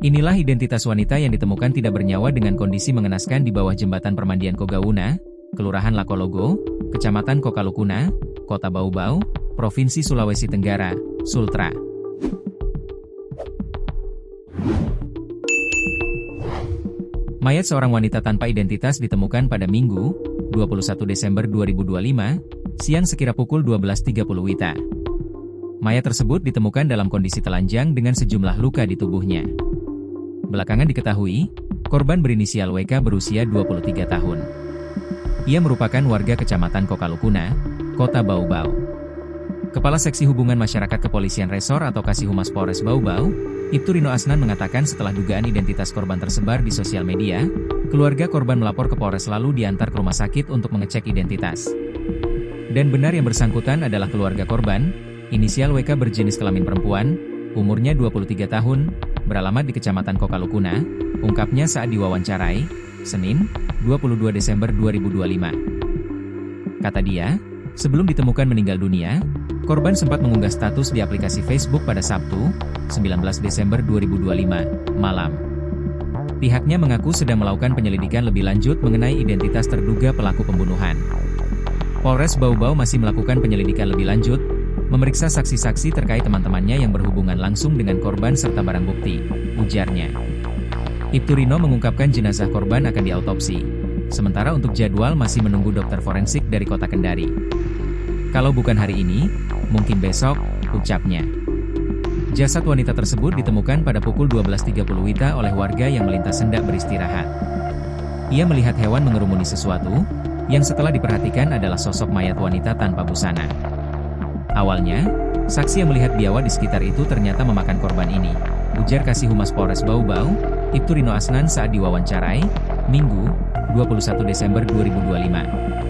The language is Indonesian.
Inilah identitas wanita yang ditemukan tidak bernyawa dengan kondisi mengenaskan di bawah jembatan permandian Kogauna, Kelurahan Lakologo, Kecamatan Kokalukuna, Kota Bau-Bau, Provinsi Sulawesi Tenggara, Sultra. Mayat seorang wanita tanpa identitas ditemukan pada Minggu, 21 Desember 2025, siang sekira pukul 12.30 WITA. Mayat tersebut ditemukan dalam kondisi telanjang dengan sejumlah luka di tubuhnya. Belakangan diketahui, korban berinisial WK berusia 23 tahun. Ia merupakan warga Kecamatan Kokalukuna, Kota Bau-Bau. Kepala Seksi Hubungan Masyarakat Kepolisian Resor atau Kasihumas Polres Bau-Bau, Ibtu Rino Asnan mengatakan setelah dugaan identitas korban tersebar di sosial media, keluarga korban melapor ke Polres lalu diantar ke rumah sakit untuk mengecek identitas. Dan benar yang bersangkutan adalah keluarga korban, inisial WK berjenis kelamin perempuan, umurnya 23 tahun, beralamat di Kecamatan Kokalukuna, ungkapnya saat diwawancarai, Senin, 22 Desember 2025. Kata dia, sebelum ditemukan meninggal dunia, korban sempat mengunggah status di aplikasi Facebook pada Sabtu, 19 Desember 2025, malam. Pihaknya mengaku sedang melakukan penyelidikan lebih lanjut mengenai identitas terduga pelaku pembunuhan. Polres Bau-Bau masih melakukan penyelidikan lebih lanjut, memeriksa saksi-saksi terkait teman-temannya yang berhubungan langsung dengan korban serta barang bukti, ujarnya. Ibtu Rino mengungkapkan jenazah korban akan diautopsi, sementara untuk jadwal masih menunggu dokter forensik dari Kota Kendari. Kalau bukan hari ini, mungkin besok, ucapnya. Jasad wanita tersebut ditemukan pada pukul 12.30 WITA oleh warga yang melintas hendak beristirahat. Ia melihat hewan mengerumuni sesuatu, yang setelah diperhatikan adalah sosok mayat wanita tanpa busana. Awalnya, saksi yang melihat biawak di sekitar itu ternyata memakan korban ini, ujar Kasihumas Polres Bau-Bau, Ibtu Rino Asnan saat diwawancarai, Minggu, 21 Desember 2025.